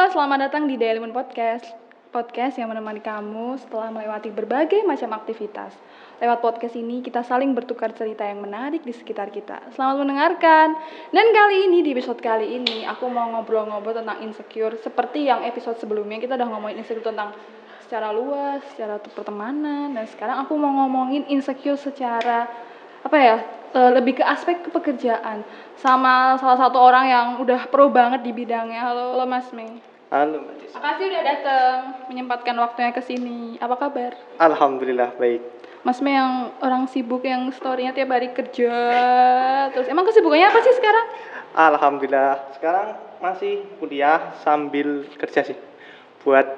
selamat datang di Daily Moon Podcast. Podcast yang menemani kamu setelah melewati berbagai macam aktivitas. Lewat podcast ini kita saling bertukar cerita yang menarik di sekitar kita. Selamat mendengarkan. Dan kali ini, di episode kali ini, aku mau ngobrol-ngobrol tentang insecure. Seperti yang episode sebelumnya kita udah ngomongin insecure tentang secara luas, secara pertemanan. Dan sekarang aku mau ngomongin insecure secara lebih ke aspek pekerjaan sama salah satu orang yang udah pro banget di bidangnya. Halo Mas Mei. Halo Mbak Cis. Makasih udah datang, menyempatkan waktunya ke sini. Apa kabar? Alhamdulillah baik. Mas Mei yang orang sibuk yang story-nya tiap hari kerja. Terus emang kesibukannya apa sih sekarang? Alhamdulillah sekarang masih kuliah sambil kerja sih. Buat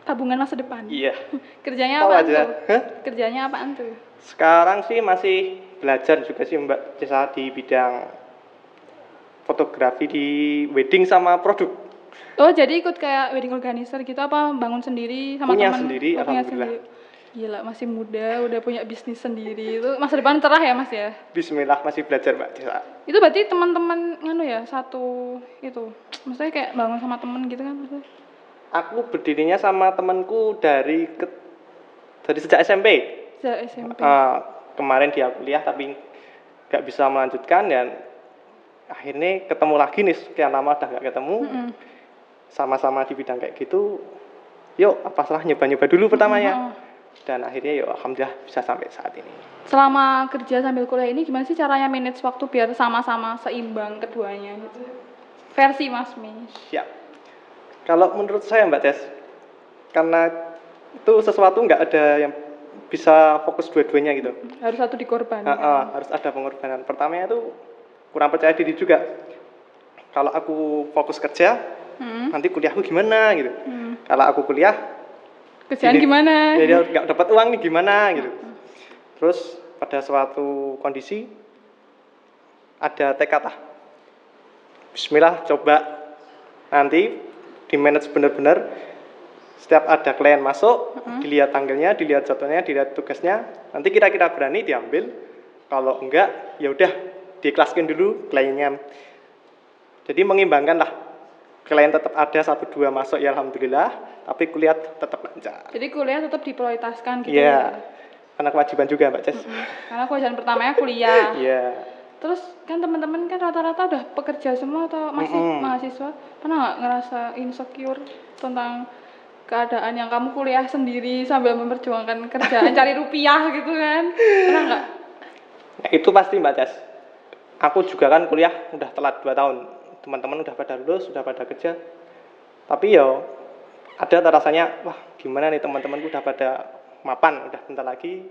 Tabungan masa depan. iya. Kerjanya Tahu apaan aja. tuh? Kerjanya apaan tuh? Sekarang sih masih belajar juga sih Mbak Cisa di bidang fotografi di wedding sama produk. Oh, jadi ikut kayak wedding organizer gitu apa bangun sendiri sama Punya teman? sendiri, Oh, punya alhamdulillah. sendiri. Gila, masih muda, udah punya bisnis sendiri. Itu masa depan cerah ya, Mas ya? Bismillah masih belajar Mbak Cisa. Itu berarti teman-teman satu itu. Maksudnya kayak bangun sama temen gitu kan maksudnya? Aku berdirinya sama temanku dari sejak SMP. Sejak SMP. Kemarin dia kuliah tapi nggak bisa melanjutkan dan akhirnya ketemu lagi nih, sekian lama udah nggak ketemu. Sama-sama di bidang kayak gitu, yuk apa salah nyoba-nyoba dulu pertamanya. Dan akhirnya yuk alhamdulillah bisa sampai saat ini. Selama kerja sambil kuliah ini gimana sih caranya manage waktu biar sama-sama seimbang keduanya gitu? Versi Mas Mi. Siap. Kalau menurut saya Mbak Tes, karena itu sesuatu nggak ada yang bisa fokus dua-duanya gitu. Harus satu dikorbankan. Harus ada pengorbanan. Pertamanya itu kurang percaya diri juga. Kalau aku fokus kerja, nanti kuliahku gimana gitu. Kalau aku kuliah, kerjaan gimana? Jadi nggak dapat uang nih gimana gitu. Terus pada suatu kondisi ada tekad, Bismillah coba nanti di manage benar-benar. Setiap ada klien masuk, dilihat tanggalnya, dilihat jadwalnya, dilihat tugasnya, nanti kira-kira berani diambil. Kalau enggak, ya udah diikhlaskan dulu kliennya. Jadi mengimbangkan lah. Klien tetap ada 1-2 masuk ya alhamdulillah, tapi kuliah tetap lancar. Jadi kuliah tetap diprioritaskan gitu ya? Karena kewajiban juga Mbak Ces. Karena kewajiban pertamanya kuliah. Iya. Terus kan teman-teman kan rata-rata udah pekerja semua atau masih mahasiswa? Pernah nggak ngerasa insecure tentang keadaan yang kamu kuliah sendiri sambil memperjuangkan kerjaan cari rupiah gitu kan? Pernah nggak? Nah, itu pasti Mbak Ces. Aku juga kan kuliah udah telat 2 tahun. Teman-teman udah pada lulus, sudah pada kerja. Tapi ya ada rasanya, wah gimana nih teman-temanku udah pada mapan, udah bentar lagi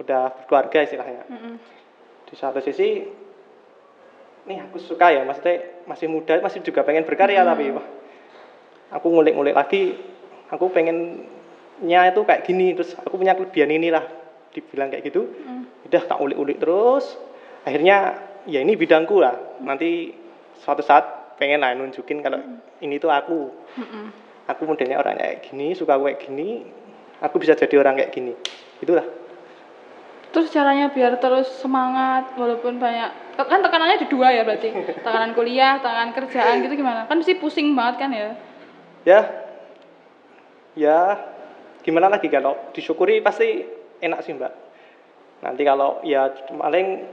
udah berkeluarga istilahnya. Di satu sisi nih aku suka ya, maksudnya masih muda, masih juga pengen berkarya. Tapi wah, aku ngulik-ngulik lagi, aku pengennya itu kayak gini, terus aku punya kelebihan inilah, dibilang kayak gitu. Udah tak ulik-ulik terus, akhirnya ya ini bidangku lah. Nanti suatu saat pengen lah nunjukin kalau ini tuh aku. Aku modelnya orangnya kayak gini, suka kayak gini, aku bisa jadi orang kayak gini. Itulah. Terus caranya biar terus semangat walaupun banyak, kan tekanannya ada 2 ya berarti. Tekanan kuliah, tekanan kerjaan gitu gimana? Kan mesti pusing banget kan ya? Ya gimana lagi, kalau disyukuri pasti enak sih Mbak. Nanti kalau ya paling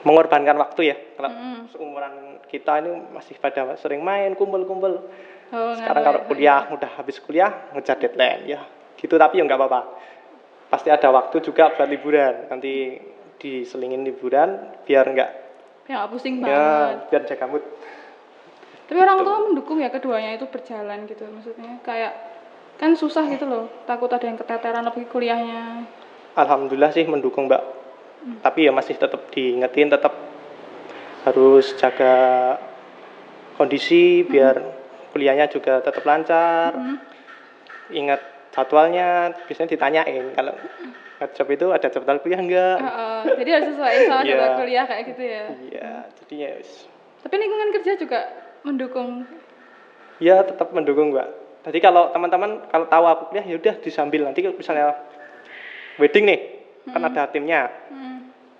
mengorbankan waktu ya. Kalau seumuran kita ini masih pada sering main, kumpul-kumpul. Sekarang kalau kuliah, udah habis kuliah, ngejar deadline ya gitu. Tapi ya nggak apa-apa. Pasti ada waktu juga buat liburan. Nanti diselingin liburan biar nggak pusing ya, banget. Biar jaga mood. Tapi orang tua mendukung ya keduanya itu berjalan gitu. Maksudnya kayak kan susah gitu loh. Takut ada yang keteteran lebih kuliahnya. Alhamdulillah sih mendukung Mbak. Tapi ya masih tetap diingetin, tetap harus jaga kondisi biar kuliahnya juga tetap lancar. Ingat jadwalnya, biasanya ditanyain kalau job itu ada jadwal kuliah enggak. Jadi harus sesuai sama jadwal kuliah kayak gitu ya. Iya, jadinya Tapi lingkungan kerja juga mendukung. Ya tetap mendukung Mbak. Jadi kalau teman-teman kalau tahu aku kuliah ya udah disambil, nanti misalnya wedding nih, kan ada timnya.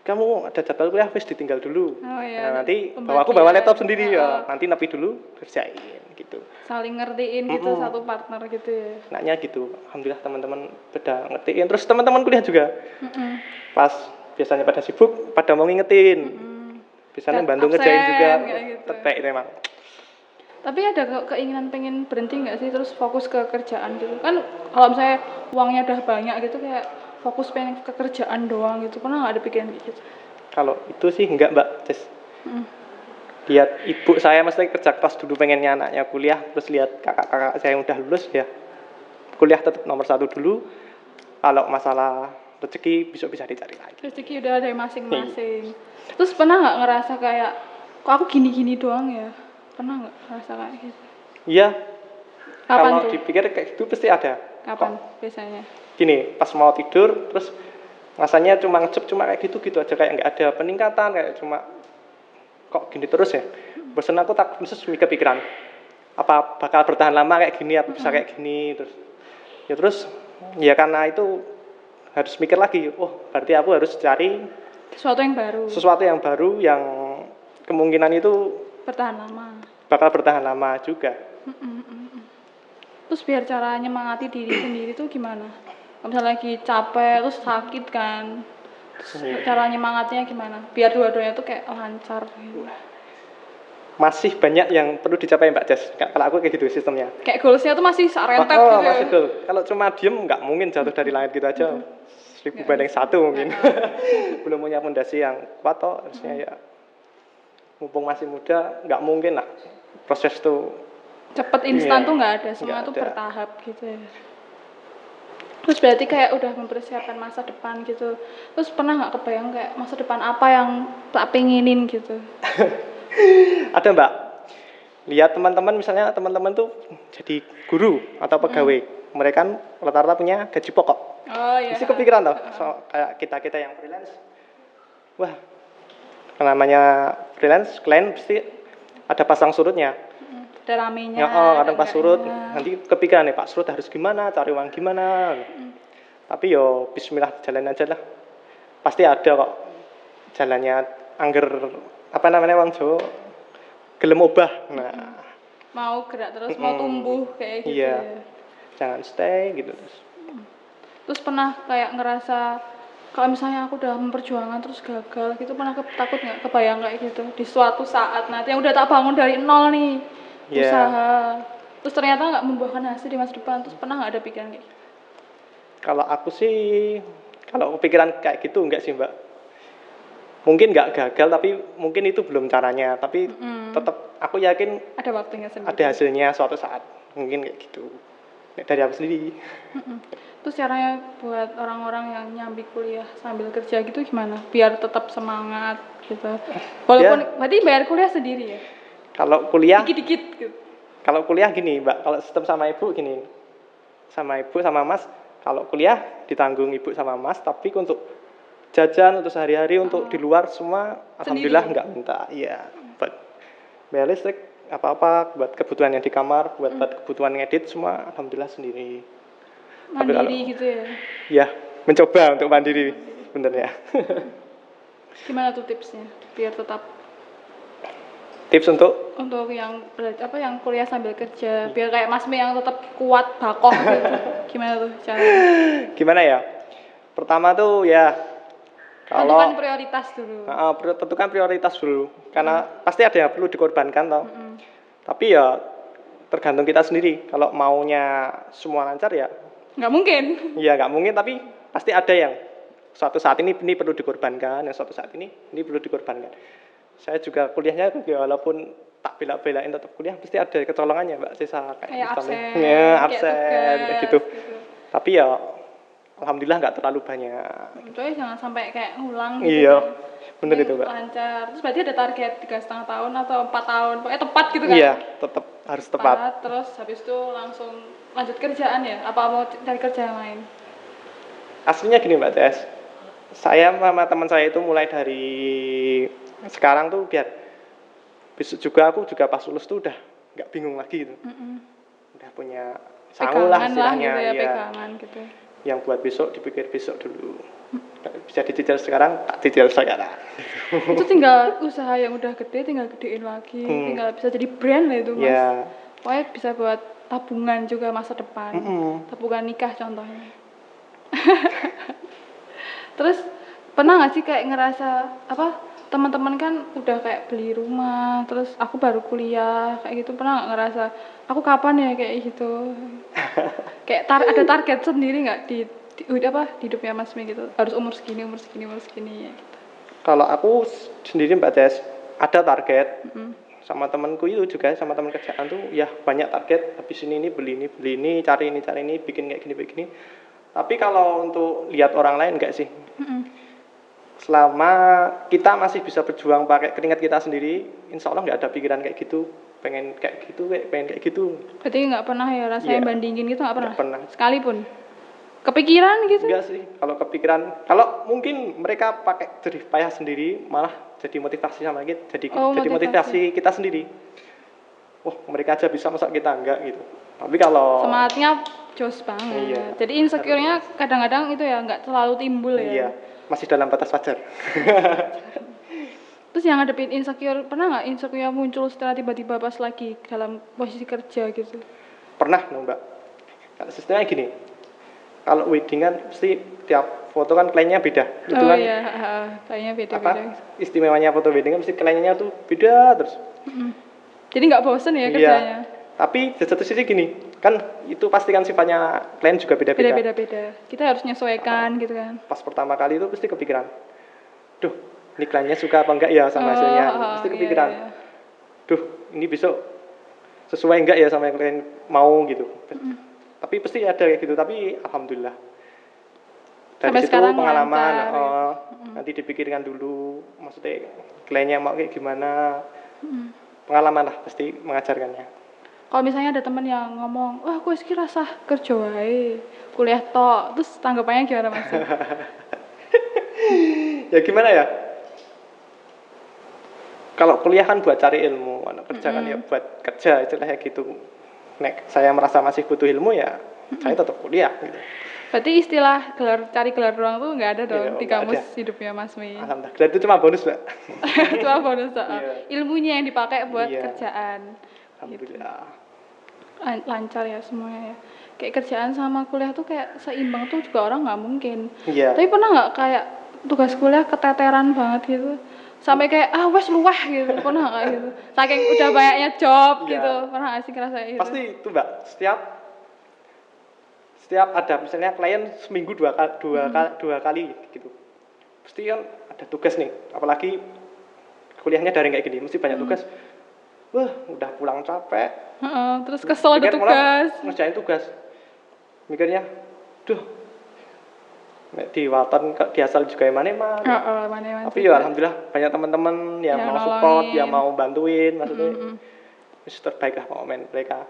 Kamu ada jadwal kuliah, wis ditinggal dulu. Nah, nanti aku bawa laptop sendiri ya. Nanti nepi dulu kerjain gitu. saling ngertiin gitu satu partner gitu ya. Enaknya gitu. Alhamdulillah teman-teman pada ngertiin. Terus teman-teman kuliah juga. Pas biasanya pada sibuk, pada mau ngingetin. Biasanya bantu ngerjain juga. Gitu. Terbaik itu emang. Tapi ada keinginan pengen berhenti nggak sih terus fokus ke kerjaan gitu? Kan kalau misalnya uangnya udah banyak gitu kayak fokus pengen ke kerjaan doang gitu. Pernah nggak ada pikiran gitu? Kalau itu sih enggak Mbak Jess. Lihat ibu saya mesti kerja keras dulu pengennya anaknya kuliah, terus lihat kakak-kakak saya yang udah lulus ya kuliah tetap nomor 1 dulu. Kalau masalah rezeki besok bisa dicari lagi. Rezeki udah ada masing-masing. Terus pernah nggak ngerasa kayak kok aku gini-gini doang ya? Pernah nggak ngerasa kayak gitu? Iya. Kapan Kalau tuh? dipikir kayak gitu pasti ada. Kapan biasanya? Gini, pas mau tidur terus rasanya cuma ngecep cuma kayak gitu aja, kayak nggak ada peningkatan, kayak cuma kok gini terus ya. Bosan aku tak terus mikir pikiran apa bakal bertahan lama kayak gini, apa bisa kayak gini terus ya karena itu harus mikir lagi, berarti aku harus cari Sesuatu yang baru yang kemungkinan itu bertahan lama. bakal bertahan lama juga. Terus biar cara nyemangati diri sendiri tuh gimana? Kalau misalnya lagi capek terus sakit kan, terus cara nyemangatnya gimana? Biar dua-duanya tuh kayak lancar gitu. Masih banyak yang perlu dicapai Mbak Jess. Kalau aku kayak gitu sistemnya. Kayak goalsnya tuh masih rentet gitu. Masih goal. Kalau cuma diem nggak mungkin jatuh dari langit gitu aja. 1000 banding 1 mungkin. Belum punya fondasi yang kuat toh, harusnya ya. Mumpung masih muda, nggak mungkin lah. Proses tuh cepet instan tuh nggak ada, semua tuh bertahap gitu ya. Terus berarti kayak udah mempersiapkan masa depan gitu. Terus pernah nggak kebayang kayak masa depan apa yang tak pengenin gitu? Ada Mbak. Lihat teman-teman misalnya teman-teman tuh jadi guru atau pegawai. Mereka kan rata-rata punya gaji pokok. Oh iya. Mesti kepikiran toh, kayak kita yang freelance. Wah, namanya freelance, klien pasti ada pasang surutnya. Ada ramenya. Kadang pas surut, nanti kepikiran nih Pak surut harus gimana, cari uang gimana. Tapi yo bismillah jalan aja lah. Pasti ada kok jalannya, angger apa namanya Wang Jawa, gelem obah. Nah, mau gerak terus, mau tumbuh kayak gitu. Iya. Ya. Jangan stay gitu terus. Terus pernah kayak ngerasa kalau misalnya aku udah memperjuangkan terus gagal gitu, pernah takut nggak kebayang kayak gitu di suatu saat nanti yang udah tak bangun dari nol nih usaha, terus ternyata nggak membuahkan hasil di masa depan, terus pernah nggak ada pikiran kayak gitu? Kalau aku sih, kalau pikiran kayak gitu enggak sih Mbak. Mungkin nggak gagal tapi mungkin itu belum caranya, tapi tetap aku yakin ada waktunya sendiri. Ada hasilnya suatu saat, mungkin kayak gitu. Dari aku sendiri. Terus caranya buat orang-orang yang nyambi kuliah sambil kerja gitu gimana? Biar tetap semangat gitu. Walaupun berarti bayar kuliah sendiri ya? Kalau kuliah dikit-dikit gitu. Kalau kuliah gini, Mbak, kalau sistem sama ibu gini. Sama ibu sama Mas, kalau kuliah ditanggung ibu sama Mas, tapi untuk jajan untuk sehari-hari untuk di luar semua alhamdulillah nggak minta. Iya, buat bayar listrik apa-apa, buat kebutuhan yang di kamar, buat kebutuhan ngedit semua alhamdulillah sendiri. Mandiri gitu ya? Ya, mencoba untuk mandiri sebenarnya. Gimana tuh tipsnya biar tetap? Tips untuk yang yang kuliah sambil kerja, biar kayak Mas Mi yang tetap kuat bakoh gitu. Gimana tuh caranya? Gimana ya? Pertama tuh ya kalau tentukan prioritas dulu. Tentukan prioritas dulu, karena pasti ada yang perlu dikorbankan toh. Tapi ya tergantung kita sendiri. Kalau maunya semua lancar ya nggak mungkin. Iya nggak mungkin, tapi pasti ada yang suatu saat ini perlu dikorbankan, yang suatu saat ini perlu dikorbankan. Saya juga kuliahnya ya walaupun tak bela-belain tetap kuliah, pasti ada kecolongannya Mbak Sisa kayak absen kayak gitu. Tapi ya alhamdulillah nggak terlalu banyak. Contohnya jangan sampai kayak ngulang gitu. Iya, bener itu Mbak. Lancar. Terus berarti ada target 3,5 tahun atau 4 tahun, pokoknya tepat gitu kan? Iya, tetap harus tepat. Terus habis itu langsung lanjut kerjaan ya? Apa mau cari kerja yang lain? Aslinya gini Mbak Tes, saya sama teman saya itu mulai dari sekarang tuh biar besok juga aku juga pas lulus tuh udah nggak bingung lagi gitu. Udah punya sangu lah istilahnya gitu ya, pegangan gitu. Yang buat besok dipikir besok dulu. Bisa dicicil sekarang, tak cicil sekarang. Itu tinggal usaha yang udah gede, tinggal gedein lagi, tinggal bisa jadi brand lah itu Mas. Ya, Pokoknya bisa buat tabungan juga masa depan. Tabungan nikah contohnya. Terus pernah nggak sih kayak ngerasa apa teman-teman kan udah kayak beli rumah, terus aku baru kuliah kayak gitu, pernah nggak ngerasa aku kapan ya kayak gitu? Kayak ada target sendiri nggak di hidupnya Mas Mi gitu? Harus umur segini ya gitu. Kalau aku sendiri Mbak Jess, ada target. Sama temanku itu juga, sama teman kerjaan tuh ya banyak target. Habis ini beli ini, cari ini, bikin kayak gini. Tapi kalau untuk lihat orang lain enggak sih. Selama kita masih bisa berjuang pakai keringat kita sendiri, insya Allah nggak ada pikiran kayak gitu, pengen kayak gitu. Berarti nggak pernah ya rasanya bandingin gitu, nggak pernah. Sekalipun. Kepikiran gitu? Enggak sih, kalau kepikiran, kalau mungkin mereka pakai jerih payah sendiri, malah jadi motivasi sama kita, jadi motivasi kita sendiri. Wah, mereka aja bisa, masa kita enggak gitu. Tapi kalau semangatnya jos banget. Iya, jadi insecure-nya kadang-kadang itu ya nggak selalu timbul ya. Iya, masih dalam batas wajar. Terus yang ngadepin insecure, pernah nggak insecure muncul setelah tiba-tiba pas lagi dalam posisi kerja gitu? Pernah loh Mbak. Kalau sistemnya gini, kalau wedding kan pasti tiap foto kan kliennya beda. Itu kan iya, kliennya beda-beda. Istimewanya foto wedding kan pasti kliennya tuh beda terus. Jadi nggak bosen ya kerjanya? Tapi di satu sisi gini, kan itu pasti kan sifatnya klien juga beda-beda. Beda-beda. Kita harus menyesuaikan gitu kan. Pas pertama kali itu pasti kepikiran, duh ini kliennya suka apa enggak ya sama hasilnya. Pasti kepikiran, duh ini besok sesuai enggak ya sama yang klien mau gitu. Tapi pasti ada kayak gitu, tapi alhamdulillah dari sampai situ pengalaman lancar, nanti dipikirkan dulu, maksudnya kliennya mau kayak gimana. Pengalaman lah pasti mengajarkannya. Kalau misalnya ada teman yang ngomong, wah aku sih rasa kerja wae, kuliah tok, terus tanggapannya gimana Mas? Ya gimana ya? Kalau kuliah kan buat cari ilmu, anak kerja kan ya buat kerja, istilahnya gitu. Nek saya merasa masih butuh ilmu ya, saya tetap kuliah gitu. Berarti istilah cari gelar doang tuh nggak ada dong di kamus hidupnya Mas Mi. Alhamdulillah, gelar itu cuma bonus Mbak. Cuma bonus ilmunya yang dipakai buat kerjaan. Alhamdulillah. Gitu. Lancar ya semuanya ya. Kayak kerjaan sama kuliah tuh kayak seimbang tuh juga orang nggak mungkin. Tapi pernah nggak kayak tugas kuliah keteteran banget gitu? Sampai kayak wes luweh gitu, pernah nggak gitu? Saking udah banyaknya job gitu, pernah nggak sih ngerasain gitu? Pasti itu Mbak, setiap ada misalnya klien seminggu dua kali gitu, pasti kan ada tugas nih, apalagi kuliahnya daring kayak gini, mesti banyak tugas. Wah, udah pulang capek. Terus kesel ada tugas. Ngerjain tugas, mikirnya, duh. Di Waton di asal juga yang mana. Tapi ya alhamdulillah banyak teman-teman yang mau support, yang mau bantuin, maksudnya terbaik lah momen mereka.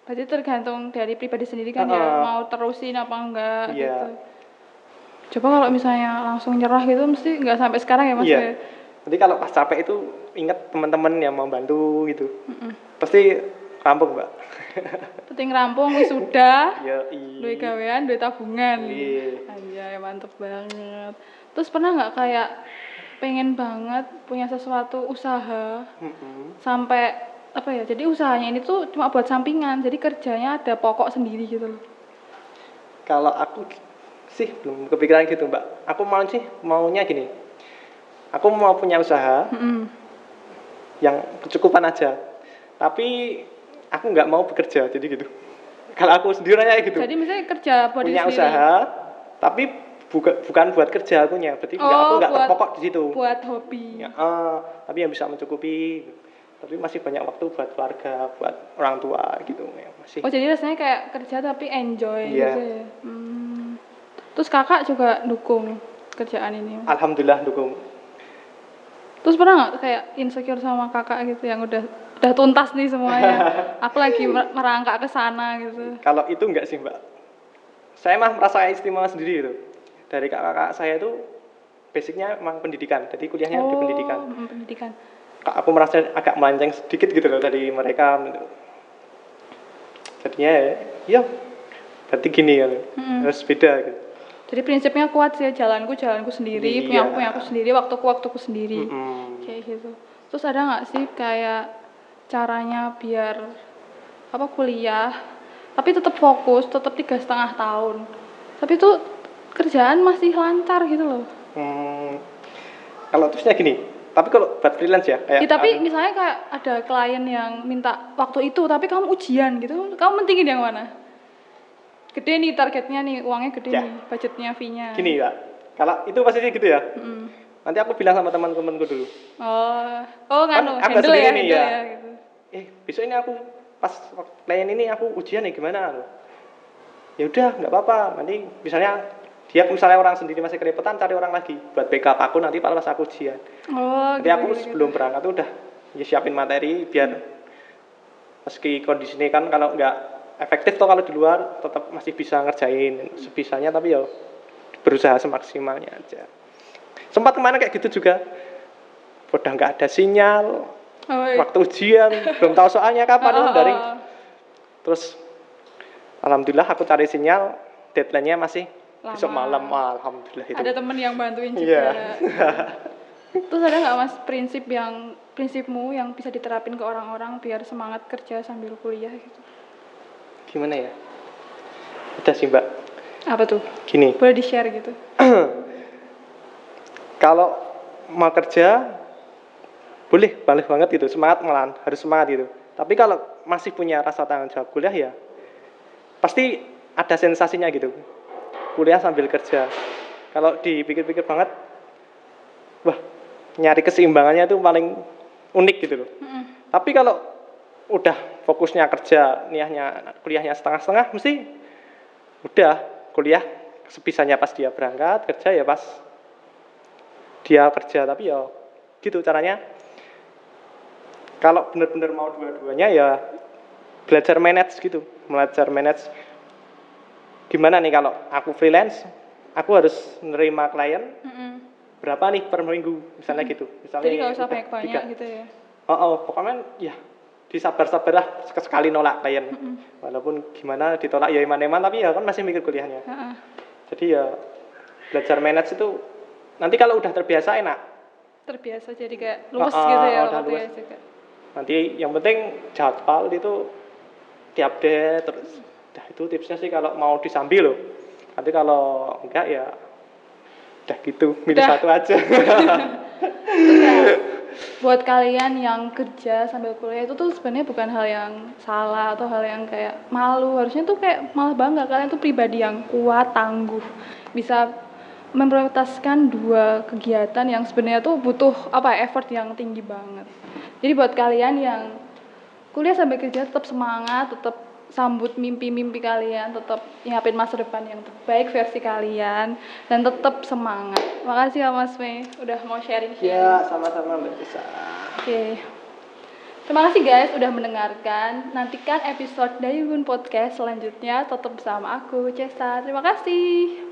Berarti tergantung dari pribadi sendiri kan ya, mau terusin apa enggak gitu. Coba kalau misalnya langsung nyerah gitu mesti enggak sampai sekarang ya Mas ya. Nanti kalau pas capek itu ingat teman-teman yang mau bantu gitu. Pasti rampung Mbak. Penting rampung wisuda. Duwe gawean, duwe tabungan. Anjay, mantep banget. Terus pernah nggak kayak pengen banget punya sesuatu usaha sampai apa ya? Jadi usahanya ini tuh cuma buat sampingan. Jadi kerjanya ada pokok sendiri gitu loh. Kalau aku sih belum kepikiran gitu Mbak. Aku maunya gini. Aku mau punya usaha yang kecukupan aja. Tapi aku nggak mau bekerja, jadi gitu. Kalau aku sendiri aja gitu. Jadi misalnya kerja buat punya diri usaha, tapi bukan buat kerja akunya. Berarti aku nggak terpokok di situ. Buat hobi. Ya, tapi yang bisa mencukupi. Tapi masih banyak waktu buat keluarga, buat orang tua gitu. Ya, masih. Oh jadi rasanya kayak kerja tapi enjoy gitu ya. Terus kakak juga dukung kerjaan ini? Alhamdulillah dukung. Terus pernah nggak kayak insecure sama kakak gitu yang udah tuntas nih semuanya, aku lagi merangkak ke sana gitu? Kalau itu enggak sih Mbak, saya mah merasa istimewa sendiri gitu. Dari kakak saya itu basicnya memang pendidikan, jadi kuliahnya di pendidikan. Pendidikan. Aku merasa agak melenceng sedikit gitu loh dari mereka gitu. Jadinya ya berarti gini kan, harus beda gitu. Jadi prinsipnya kuat sih, jalanku sendiri, punya aku sendiri, waktuku sendiri, kayak gitu. Terus ada nggak sih kayak caranya biar kuliah, tapi tetap fokus, tetap 3,5 tahun. Tapi itu kerjaan masih lancar gitu loh. Kalau terusnya gini, tapi kalau buat freelance ya kayak Ya, tapi misalnya kayak ada klien yang minta waktu itu, tapi kamu ujian gitu, kamu mentingin yang mana? Gede nih targetnya nih, uangnya gede Ya. nih, budgetnya fee-nya. gini ya, kalau itu pastinya gitu ya. Mm. Nanti aku bilang sama teman-temanku dulu. Oh Kan nganu, aku handle sendiri ya, nih, handle ya. ya gitu. Besok ini aku pas klien ini aku ujian nih gimana? Ya udah nggak apa-apa. Nanti misalnya dia misalnya orang sendiri masih kerepotan cari orang lagi buat backup aku nanti pas aku ujian. Oh, Nanti gitu, aku gitu, sebelum berangkat tuh udah ya siapin materi biar meski kondisinya kan kalau nggak efektif toh kalau di luar tetap masih bisa ngerjain sebisanya tapi ya berusaha semaksimalnya aja. Sempat kemana kayak gitu juga. Udah nggak ada sinyal. Oh, iya. Waktu ujian belum tahu soalnya kapan itu daring. Terus alhamdulillah aku cari sinyal deadline-nya masih Lama. besok malam. Alhamdulillah itu. Ada temen yang bantuin juga. Iya. Terus ada nggak mas prinsipmu yang bisa diterapin ke orang-orang biar semangat kerja sambil kuliah gitu? Gimana ya? Udah sih mbak. Apa tuh? Gini. Boleh di-share gitu? Kalau mau kerja boleh banget gitu, semangat malahan, harus semangat gitu. Tapi kalau masih punya rasa tanggung jawab kuliah ya pasti ada sensasinya gitu. Kuliah sambil kerja. Kalau dipikir-pikir banget, wah nyari keseimbangannya itu paling unik gitu loh. Tapi kalau udah fokusnya kerja, kuliahnya setengah-setengah, mesti udah kuliah sebisanya pas dia berangkat, kerja ya pas dia kerja. Tapi ya gitu caranya. Kalau benar-benar mau dua-duanya ya belajar manage gitu, gimana nih kalau aku freelance, aku harus nerima klien berapa nih per minggu misalnya gitu. Misalnya Jadi nggak usah banyak-banyak gitu ya? Pokoknya ya disabar-sabarlah sekali nolak klien. Walaupun gimana ditolak ya iman-iman tapi ya kan masih mikir kuliahnya. Jadi ya belajar manage itu nanti kalau udah terbiasa enak. Terbiasa jadi kayak luwes gitu ya waktunya juga. Nanti yang penting jadwal itu diupdate terus. Nah itu tipsnya sih kalau mau disambi loh. Nanti kalau enggak ya udah gitu, milih satu aja. Buat kalian yang kerja sambil kuliah itu tuh sebenarnya bukan hal yang salah atau hal yang kayak malu. Harusnya tuh kayak malah bangga, kalian tuh pribadi yang kuat, tangguh, bisa memprioritaskan dua kegiatan yang sebenarnya tuh butuh effort yang tinggi banget. Jadi buat kalian yang kuliah sambil kerja tetap semangat, tetap sambut mimpi-mimpi kalian, tetap nyiapin masa depan yang terbaik versi kalian, dan tetap semangat. Makasih ya Mas Mei udah mau sharing. Ya, sama-sama Mbak Tisa. Oke. Terima kasih guys udah mendengarkan. Nantikan episode dari Gun Podcast selanjutnya. Tetap bersama aku, Cesa. Terima kasih.